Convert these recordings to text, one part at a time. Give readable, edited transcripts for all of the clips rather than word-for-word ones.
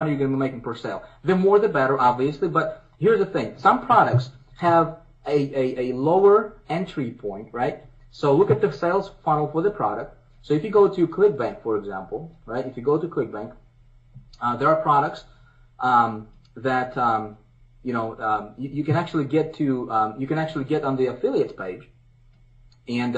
money you're going to be making per sale. The more the better, obviously, but here's the thing. Some products have a lower entry point, right? So look at the sales funnel for the product. So if you go to ClickBank, for example, right? If you go to ClickBank, there are products that you can actually get to. You can actually get on the affiliates page, and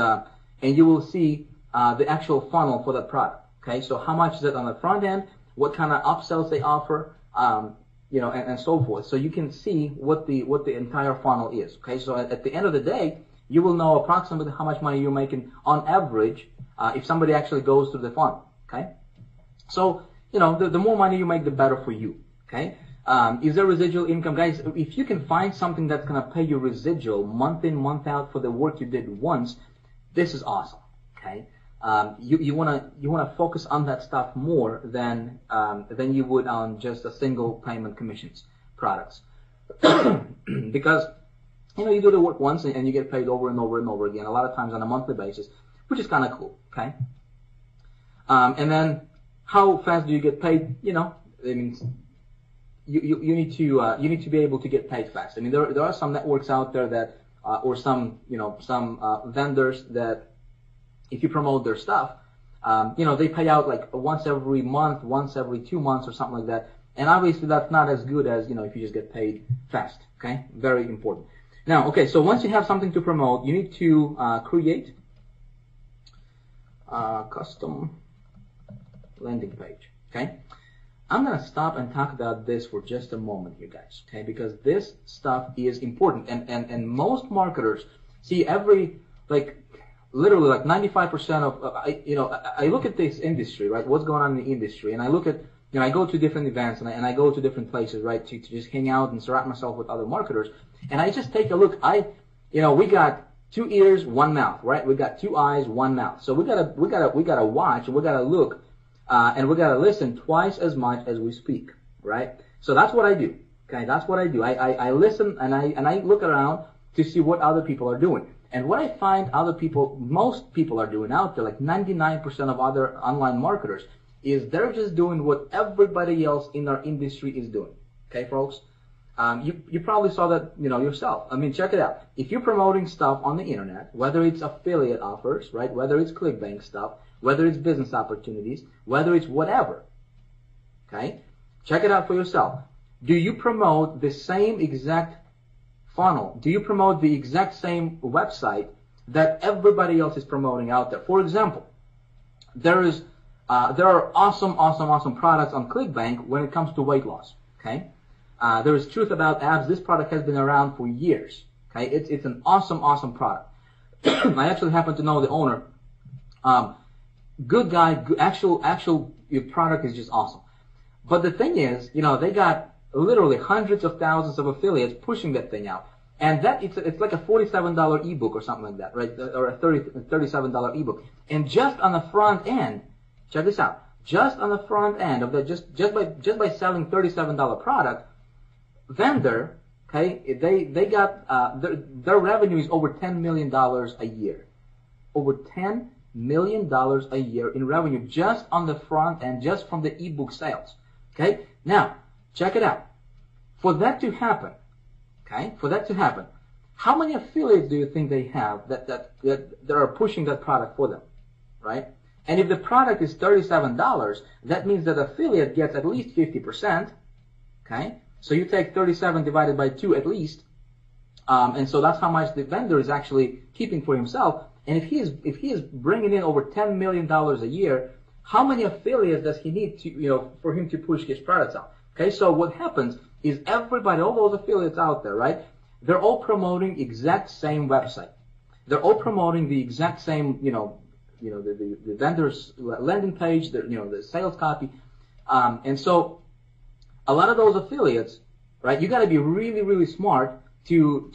you will see the actual funnel for that product. Okay, so how much is it on the front end? What kind of upsells they offer? And so forth. So you can see what the entire funnel is. Okay, so at the end of the day, you will know approximately how much money you're making on average if somebody actually goes through the funnel. Okay, so the more money you make, the better for you. Okay, is there residual income, guys? If you can find something that's gonna pay you residual month in, month out for the work you did once, this is awesome. Okay. You wanna focus on that stuff more than you would on just a single payment commissions products, because you do the work once and you get paid over and over and over again, a lot of times on a monthly basis, which is kind of cool. Okay, and then how fast do you get paid? I mean, you need to be able to get paid fast. I mean, there are some networks out there that or some vendors that, if you promote their stuff, they pay out like once every month, once every 2 months or something like that. And obviously that's not as good as, if you just get paid fast. Okay? Very important. Now, okay, so once you have something to promote, you need to create a custom landing page. Okay? I'm going to stop and talk about this for just a moment here, guys. Okay? Because this stuff is important. And most marketers see literally like 95% of, I look at this industry, right? What's going on in the industry, and I look at, I go to different events and I go to different places, right? To just hang out and surround myself with other marketers, and I just take a look. We got 2 ears, 1 mouth, right? We got 2 eyes, 1 mouth. So we gotta watch, and we gotta look, and we gotta listen twice as much as we speak, right? So that's what I do. Okay, that's what I do. I listen and I look around to see what other people are doing. And what I find most people are doing out there, like 99% of other online marketers, is they're just doing what everybody else in our industry is doing. Okay, folks? You probably saw that, yourself. I mean, check it out. If you're promoting stuff on the internet, whether it's affiliate offers, right? Whether it's ClickBank stuff, whether it's business opportunities, whether it's whatever, okay? Check it out for yourself. Do you promote the same exact funnel? Do you promote the exact same website that everybody else is promoting out there? For example, there are awesome products on ClickBank when it comes to weight loss. Okay, there is Truth About Abs. This product has been around for years. Okay, it's an awesome product. I actually happen to know the owner. Good guy. Actual your product is just awesome. But the thing is, they got literally hundreds of thousands of affiliates pushing that thing out, and that it's like a $47 ebook or something like that, right? Or a $37 ebook. And just on the front end, check this out. Just on the front end of that, just by selling $37 product, vendor, okay, they got their revenue is over $10 million a year, over $10 million a year in revenue just on the front end, just from the ebook sales. Okay, now. Check it out. For that to happen, how many affiliates do you think they have that are pushing that product for them, right? And if the product is $37, that means that affiliate gets at least 50%, okay? So you take 37 divided by 2 at least, and so that's how much the vendor is actually keeping for himself. And if he is bringing in over $10 million a year, how many affiliates does he need to, for him to push his products out? Okay, so what happens is everybody, all those affiliates out there, right? They're all promoting exact same website. They're all promoting the exact same, the vendor's landing page, the sales copy, and so a lot of those affiliates, right? You got to be really smart to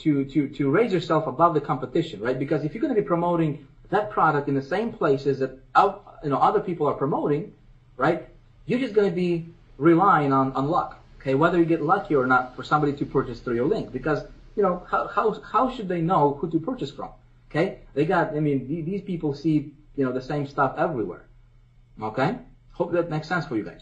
raise yourself above the competition, right? Because if you're going to be promoting that product in the same places that other people are promoting, right? You're just going to be relying on luck, okay? Whether you get lucky or not for somebody to purchase through your link, because how should they know who to purchase from? Okay, these people see the same stuff everywhere. Okay, hope that makes sense for you guys.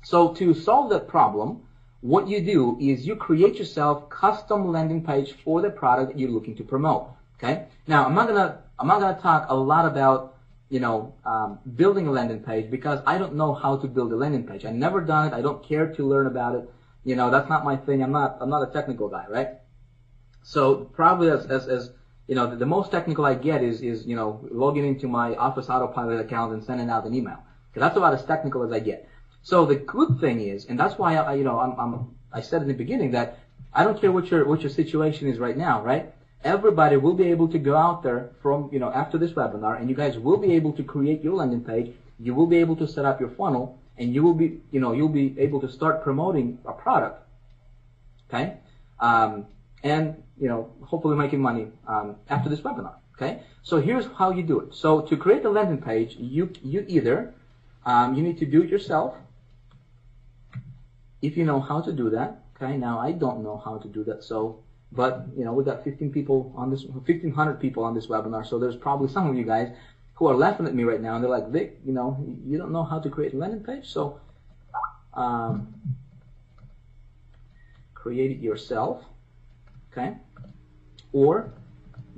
So to solve that problem, what you do is you create yourself custom landing page for the product that you're looking to promote. Okay. Now I'm not gonna talk a lot about building a landing page, because I don't know how to build a landing page. I've never done it. I don't care to learn about it. That's not my thing. I'm not a technical guy, right? So probably as the most technical I get is logging into my Office Autopilot account and sending out an email. Okay, that's about as technical as I get. So the good thing is, and that's why I said in the beginning that I don't care what your situation is right now, right? Everybody will be able to go out there from after this webinar, and you guys will be able to create your landing page. You will be able to set up your funnel, and you will be you'll be able to start promoting a product. Okay, and hopefully making money after this webinar. Okay, so here's how you do it. So to create a landing page, you either you need to do it yourself, if you know how to do that. Okay, now I don't know how to do that, but we got 1500 people on this webinar, so there's probably some of you guys who are laughing at me right now, and they're like, Vic, you don't know how to create a landing page, so create it yourself, okay, or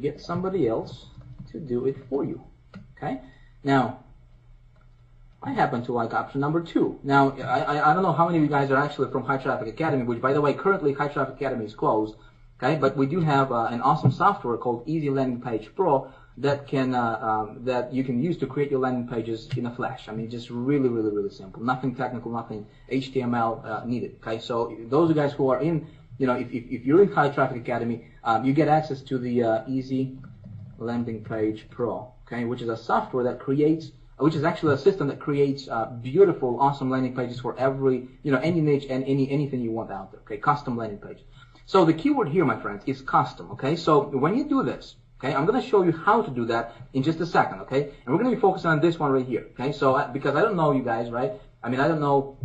get somebody else to do it for you. Okay, now I happen to like option number 2. Now, I don't know how many of you guys are actually from High Traffic Academy, which, by the way, currently High Traffic Academy is closed. Okay, but we do have an awesome software called Easy Landing Page Pro that that you can use to create your landing pages in a flash. I mean, just really, really, really simple. Nothing technical, nothing HTML needed. Okay, so those of you guys who are in, if you're in High Traffic Academy, you get access to the Easy Landing Page Pro. Okay, which is a software that creates. Which is actually a system that creates beautiful, awesome landing pages for every, any niche and anything you want out there. Okay, custom landing page. So the keyword here, my friends, is custom. Okay, so when you do this, okay, I'm going to show you how to do that in just a second. Okay, and we're going to be focusing on this one right here. Okay, so because I don't know you guys, right? I mean, I don't know,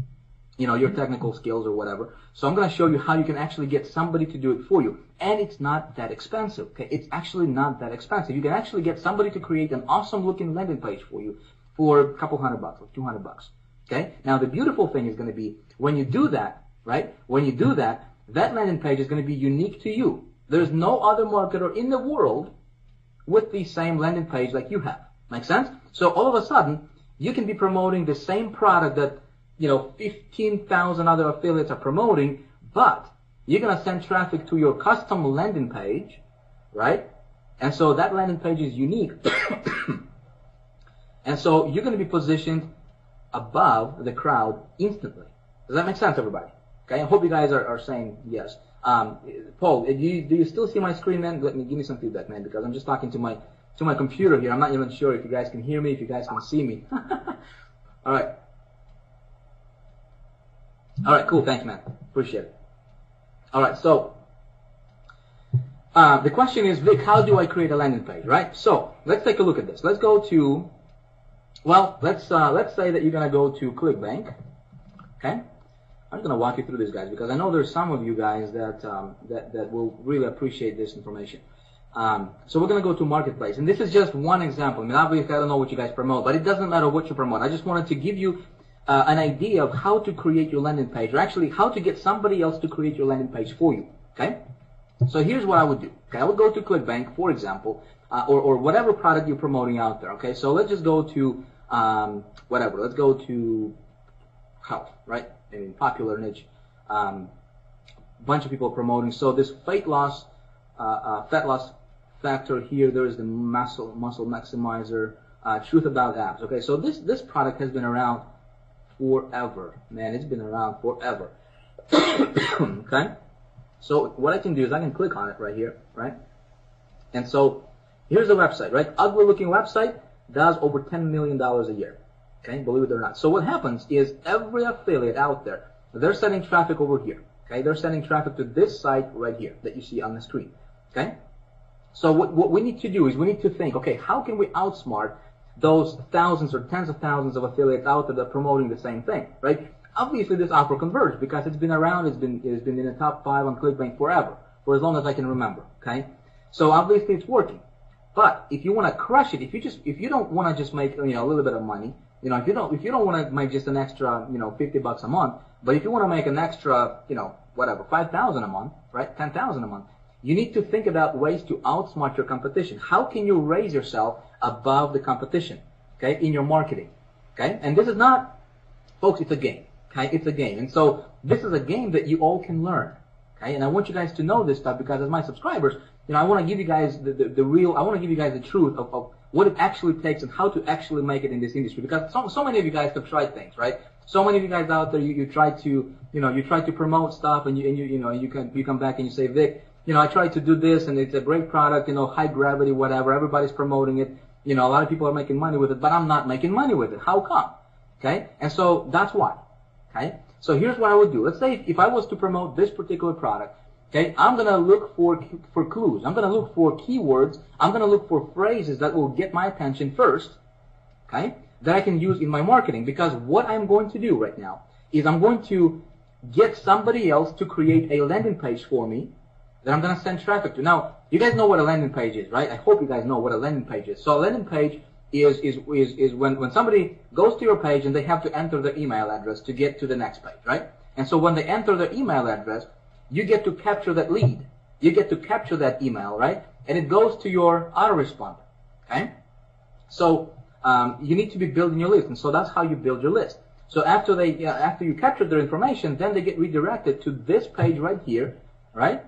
your technical skills or whatever. So I'm going to show you how you can actually get somebody to do it for you, and it's not that expensive. Okay, it's actually not that expensive. You can actually get somebody to create an awesome looking landing page for you for a couple $100 or $200. Okay? Now the beautiful thing is going to be when you do that, right? When you do that, that landing page is going to be unique to you. There's no other marketer in the world with the same landing page like you have. Make sense? So all of a sudden, you can be promoting the same product that 15,000 other affiliates are promoting, but you're going to send traffic to your custom landing page, right? And so that landing page is unique. And so you're going to be positioned above the crowd instantly. Does that make sense, everybody? Okay, I hope you guys are saying yes. Paul, do you still see my screen, man? Give me some feedback, man, because I'm just talking to my computer here. I'm not even sure if you guys can hear me, if you guys can see me. All right. All right, cool. Thanks, man. Appreciate it. All right, so the question is, Vic, how do I create a landing page, right? So let's take a look at this. Let's go to, let's say that you're gonna go to ClickBank. Okay, I'm gonna walk you through this, guys, because I know there's some of you guys that that will really appreciate this information. So we're gonna go to Marketplace, and this is just one example. I mean, obviously, I don't know what you guys promote, but it doesn't matter what you promote. I just wanted to give you an idea of how to create your landing page, or actually how to get somebody else to create your landing page for you. Okay. So here's what I would do. Okay, I would go to ClickBank, for example, or whatever product you're promoting out there. Okay, so let's just go to whatever. Let's go to health, right? I mean, popular niche. Bunch of people are promoting. So this fat loss factor here. There is the muscle maximizer. Truth about abs. Okay, so this product has been around forever, man. It's been around forever. Okay. So what I can do is I can click on it right here, right? And so here's the website, right? Ugly looking website, does over $10 million a year. Okay, believe it or not. So what happens is every affiliate out there, they're sending traffic over here. Okay, they're sending traffic to this site right here that you see on the screen. Okay? So what we need to do is we need to think, okay, how can we outsmart those thousands or tens of thousands of affiliates out there that are promoting the same thing, right? Obviously, this offer converged because it's been around, it's been in the top 5 on ClickBank forever, for as long as I can remember. Okay, so obviously it's working. But if you want to crush it, if you don't want to just make a little bit of money, You know, if you don't want to make just an extra, you know, $50 a month, but if you want to make an extra, you know, whatever, 5,000 a month, right, 10,000 a month, you need to think about ways to outsmart your competition. How can you raise yourself above the competition, okay, in your marketing, okay? And this is not, folks, it's a game, okay? It's a game. And so this is a game that you all can learn, okay? And I want you guys to know this stuff because as my subscribers, you know, I want to give you guys the real, I want to give you guys the truth of what it actually takes and how to actually make it in this industry. Because so many of you guys have tried things, right? So many of you guys out there, you try to, you know, you try to promote stuff and you come back and you say, Vic, you know, I tried to do this and it's a great product, you know, high gravity, whatever. Everybody's promoting it. You know, a lot of people are making money with it, but I'm not making money with it. How come? Okay? And so that's why. Okay? So here's what I would do. Let's say if I was to promote this particular product, okay, I'm going to look for clues. I'm going to look for keywords. I'm going to look for phrases that will get my attention first, okay, that I can use in my marketing. Because what I'm going to do right now is I'm going to get somebody else to create a landing page for me that I'm going to send traffic to. Now, you guys know what a landing page is, right? I hope you guys know what a landing page is. So a landing page is when somebody goes to your page and they have to enter their email address to get to the next page, right? And so when they enter their email address, you get to capture that lead. You get to capture that email, right? And it goes to your autoresponder, okay? So you need to be building your list, and so that's how you build your list. So after you capture their information, then they get redirected to this page right here, right?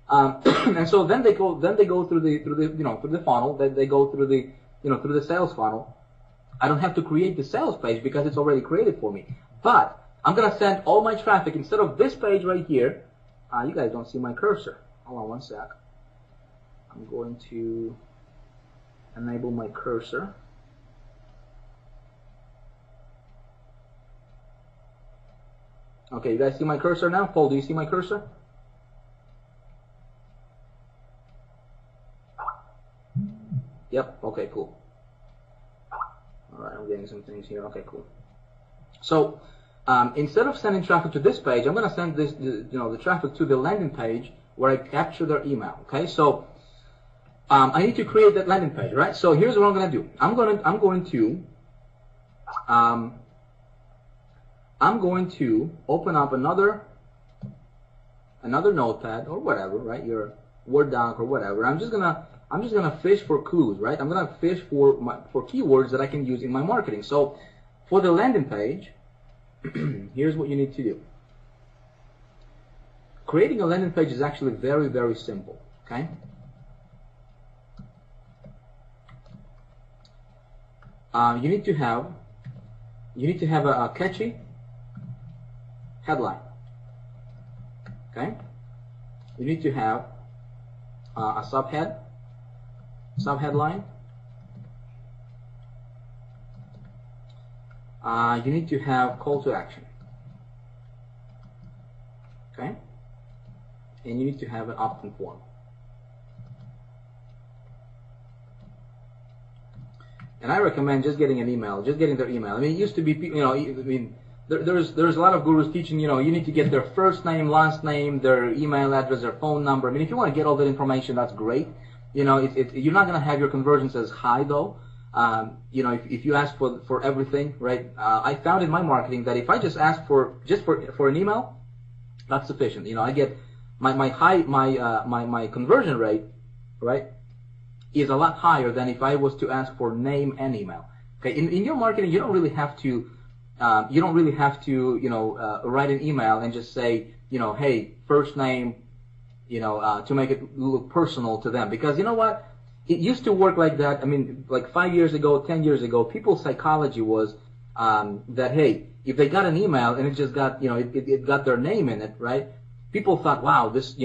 And so then they go through the funnel. They go through the sales funnel. I don't have to create the sales page because it's already created for me. But I'm gonna send all my traffic instead of this page right here. You guys don't see my cursor. Hold on one sec. I'm going to enable my cursor. Okay, you guys see my cursor now? Paul, do you see my cursor? Yep, okay, cool. Alright, I'm getting some things here. Okay, cool. So, instead of sending traffic to this page, I'm going to send the traffic to the landing page where I capture their email. Okay, so I need to create that landing page, right? So here's what I'm going to do. I'm going to open up another notepad or whatever, right? Your Word doc or whatever. I'm just gonna fish for clues, right? I'm gonna fish for keywords that I can use in my marketing. So for the landing page, here's what you need to do. Creating a landing page is actually very, very simple, okay? You need to have a catchy headline, okay? You need to have a subheadline. You need to have call to action, okay? And you need to have an opt-in form. And I recommend just getting an email, just getting their email. I mean, it used to be, there's a lot of gurus teaching, you need to get their first name, last name, their email address, their phone number. I mean, if you want to get all that information, that's great. You're not going to have your conversions as high though. If you ask for everything, right? I found in my marketing that if I just ask for an email, that's sufficient. I get my conversion rate, right, is a lot higher than if I was to ask for name and email. Okay, in your marketing, you don't really have to write an email and just say, hey, first name, to make it look personal to them. Because you know what? It used to work like that. I mean, like 5 years ago, 10 years ago, people's psychology was that, hey, if they got an email and it just got, it got their name in it, right? People thought, wow, this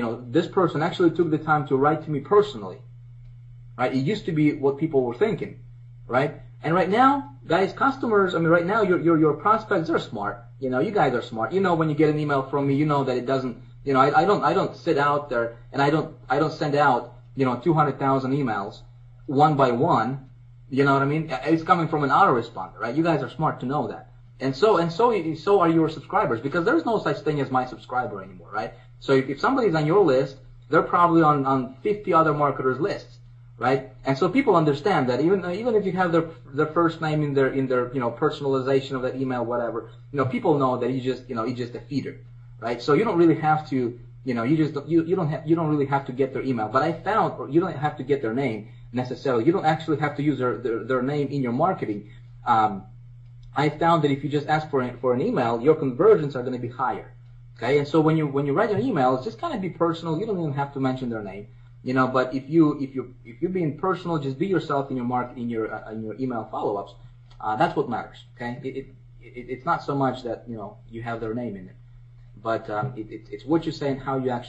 person actually took the time to write to me personally, right? It used to be what people were thinking, right? And right now, guys, customers, right now, your prospects are smart. You guys are smart. When you get an email from me, that it doesn't, I don't sit out there and I don't send out, 200,000 emails one by one. You know what I mean? It's coming from an autoresponder, right? You guys are smart to know that. And so are your subscribers, because there's no such thing as my subscriber anymore, right? So if somebody's on your list, they're probably on 50 other marketers' lists, right? And so people understand that even if you have their first name in their personalization of that email, whatever, people know that he's just a feeder, right? So you don't really have to you don't really have to get their email. But I found, or you don't have to get their name necessarily. You don't actually have to use their name in your marketing. I found that if you just ask for an email, your conversions are going to be higher. Okay, and so when you write an email, it's just kind of be personal. You don't even have to mention their name, But if you're being personal, just be yourself in your email follow-ups. That's what matters. Okay, it's not so much that you have their name in it, but it's what you say and how you actually